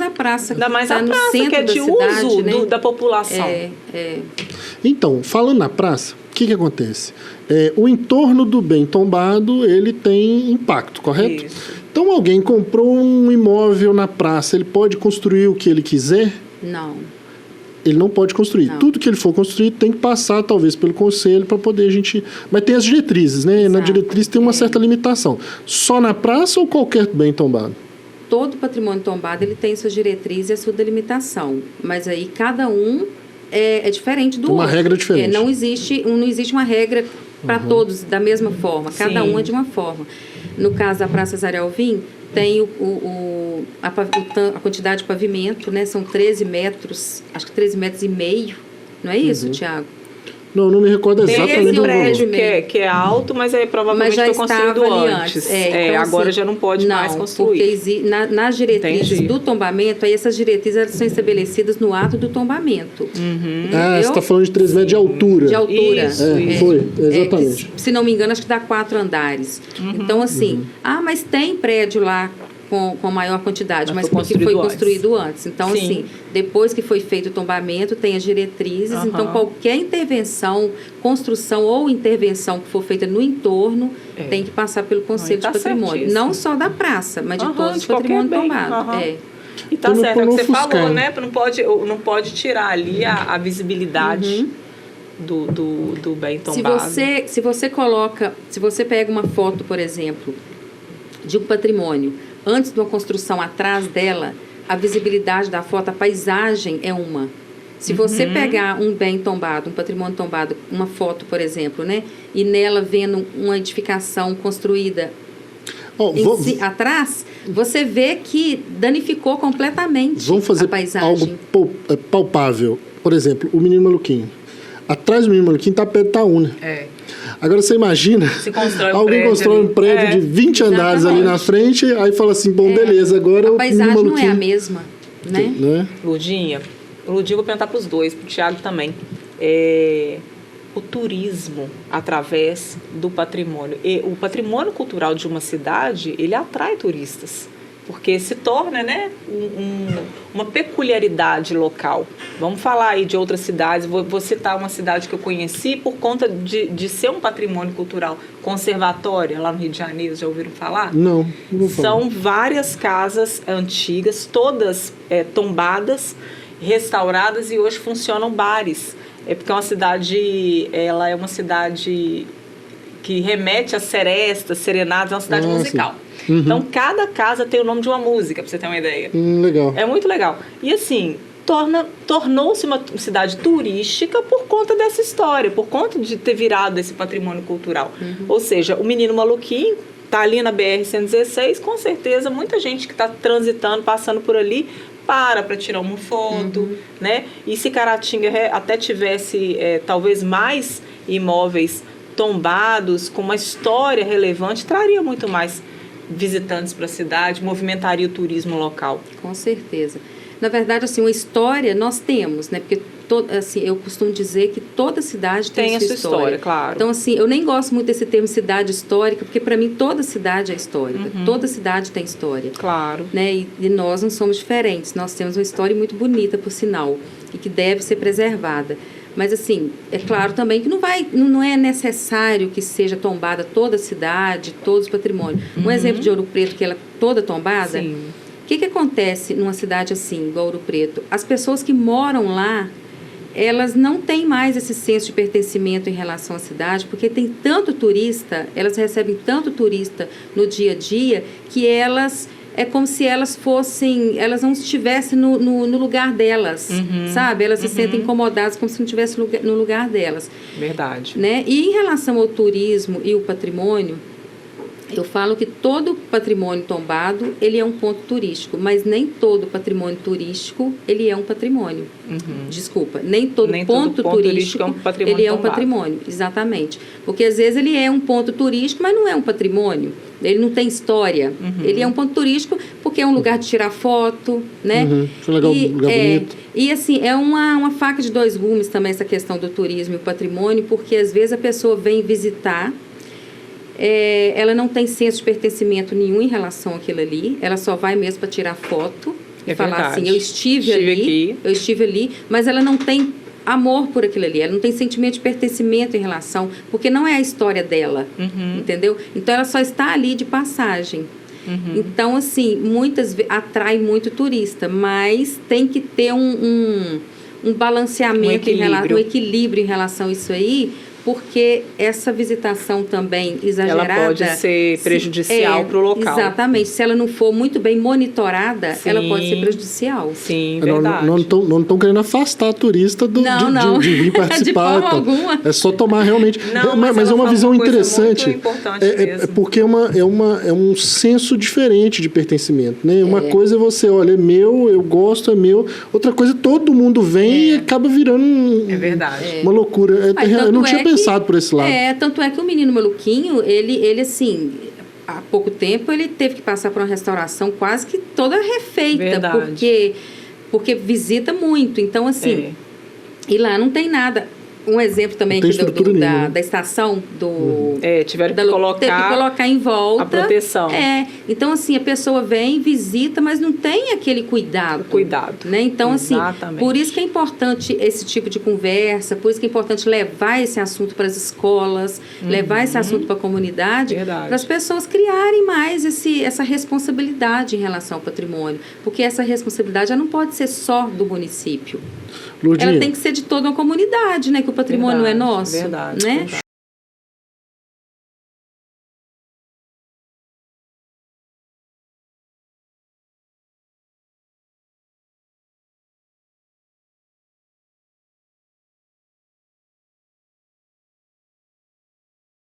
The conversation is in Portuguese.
a praça, ainda mais tá a praça, no centro que é de da cidade, uso né? da população. Então, falando na praça, o que acontece? O entorno do bem tombado, ele tem impacto, correto? Isso. Então, alguém comprou um imóvel na praça, ele pode construir o que ele quiser? Não. Ele não pode construir. Não. Tudo que ele for construir tem que passar, talvez, pelo conselho para poder a gente... Mas tem as diretrizes, né? Exato. Na diretriz tem uma certa limitação. Só na praça ou qualquer bem tombado? Todo patrimônio tombado ele tem suas diretrizes e a sua delimitação. Mas aí cada um é diferente do Tem uma outro. regra diferente. Não existe uma regra para todos da mesma forma. Cada Sim. um é de uma forma. No caso da Praça Zé Alvim, tem a quantidade de pavimento, né? São 13 metros, acho que 13 metros e meio. Não é isso, Tiago? Não me recordo Tem exatamente esse do prédio valor. que é alto, mas provavelmente Mas já foi construído estava ali antes. Então, agora assim, já não pode mais construir. Porque nas diretrizes Entendi. do tombamento, aí essas diretrizes elas são estabelecidas no ato do tombamento. Ah, você está falando de 3 metros de altura. De altura. Isso, Foi, exatamente. Se não me engano, acho que dá 4 andares. Então, assim, mas tem prédio lá com maior quantidade, mas porque foi construído antes. Então, Sim. assim, depois que foi feito o tombamento, tem as diretrizes. Então, qualquer intervenção, construção ou intervenção que for feita no entorno, tem que passar pelo Conselho de Patrimônio. certíssimo. Não só da praça, mas de todos os de qualquer patrimônios bem. tombados. E tá Pra certo, é o não que você ofuscar. falou, né? Não pode tirar ali a visibilidade do bem tombado. Se você pega uma foto, por exemplo, de um patrimônio, antes de uma construção atrás dela, a visibilidade da foto, a paisagem é uma. Se você pegar um bem tombado, um patrimônio tombado, uma foto, por exemplo, né, e nela vendo uma edificação construída atrás, você vê que danificou completamente Vamos fazer a paisagem. algo palpável. Por exemplo, o Menino Maluquinho. Atrás do Menino Maluquinho está perto da UNA. Agora você imagina, alguém constrói um prédio de 20 andares ali na frente, aí fala assim, bom, beleza, agora a o paisagem Menino não Maluquinho... é a mesma, né? Lurdinha, eu vou perguntar para os dois, para o Tiago também. O turismo através do patrimônio. E o patrimônio cultural de uma cidade, ele atrai turistas, porque se torna, né, uma peculiaridade local. Vamos falar aí de outras cidades. Vou citar uma cidade que eu conheci por conta de ser um patrimônio cultural. Conservatória, lá no Rio de Janeiro, já ouviram falar? Não vou falar. São várias casas antigas, todas tombadas, restauradas, e hoje funcionam bares. Porque é uma cidade, ela é uma cidade que remete a serestas, serenatas, é uma cidade musical. Então, cada casa tem o nome de uma música, para você ter uma ideia. Legal. É muito legal. E assim, tornou-se uma cidade turística por conta dessa história, por conta de ter virado esse patrimônio cultural. Ou seja, o Menino Maluquinho está ali na BR-116, com certeza muita gente que está transitando, passando por ali, para tirar uma foto, né? E se Caratinga até tivesse talvez mais imóveis tombados, com uma história relevante, traria muito mais visitantes para a cidade, movimentaria o turismo local. Com certeza. Na verdade, assim, uma história nós temos, né? Porque assim, eu costumo dizer que toda cidade tem a sua história, claro. Então, assim, eu nem gosto muito desse termo cidade histórica, porque para mim toda cidade é histórica. Toda cidade tem história. Claro. Né? E nós não somos diferentes. Nós temos uma história muito bonita, por sinal, e que deve ser preservada. Mas, assim, é claro também que não é necessário que seja tombada toda a cidade, todos os patrimônios. Um exemplo de Ouro Preto, que ela é toda tombada. Sim. O que acontece numa cidade assim, igual Ouro Preto? As pessoas que moram lá, elas não têm mais esse senso de pertencimento em relação à cidade, porque tem tanto turista, elas recebem tanto turista no dia a dia, que elas... É como se elas não estivessem no lugar delas, sabe? Elas se sentem incomodadas como se não estivessem no lugar delas. Verdade. Né? E em relação ao turismo e o patrimônio, eu falo que todo patrimônio tombado, ele é um ponto turístico, mas nem todo patrimônio turístico, ele é um patrimônio. Desculpa, nem todo ponto turístico é um patrimônio ele é um tombado. patrimônio, exatamente. Porque às vezes ele é um ponto turístico, mas não é um patrimônio. Ele não tem história. Ele é um ponto turístico porque é um lugar de tirar foto, né? Lugar bonito. E assim, é uma faca de dois gumes também essa questão do turismo e o patrimônio, porque às vezes a pessoa vem visitar, ela não tem senso de pertencimento nenhum em relação àquilo ali, ela só vai mesmo para tirar foto, falar assim, eu estive ali, mas ela não tem amor por aquilo ali, ela não tem sentimento de pertencimento em relação, porque não é a história dela, entendeu? Então ela só está ali de passagem. Então, assim, muitas vezes atrai muito turista, mas tem que ter um balanceamento, um equilíbrio em relação a isso aí, porque essa visitação também exagerada... Ela pode ser prejudicial para o local. Exatamente. Se ela não for muito bem monitorada, ela pode ser prejudicial. Sim, verdade. Não estão querendo afastar a turista de vir participar. De forma alguma. É só tomar realmente... Mas é uma visão interessante. É porque é um senso diferente de pertencimento. Né? Uma coisa é você, olha, é meu, eu gosto, é meu. Outra coisa, todo mundo vem e acaba virando uma loucura. Eu não tinha pensado por esse lado. Tanto é que o Menino Maluquinho, ele assim, há pouco tempo, ele teve que passar por uma restauração quase que toda refeita. Verdade. Porque visita muito. Então, assim, e lá não tem nada. Um exemplo também aqui da estação tiveram que colocar em volta a proteção. Então, assim, a pessoa vem, visita, mas não tem aquele cuidado. Né? Então, exatamente. Assim, por isso que é importante esse tipo de conversa, por isso que é importante levar esse assunto para as escolas, levar esse assunto para a comunidade, para as pessoas criarem mais essa responsabilidade em relação ao patrimônio. Porque essa responsabilidade já não pode ser só do município. Lourdinha. Ela tem que ser de toda uma comunidade, né? Que o patrimônio é nosso. Verdade. Né?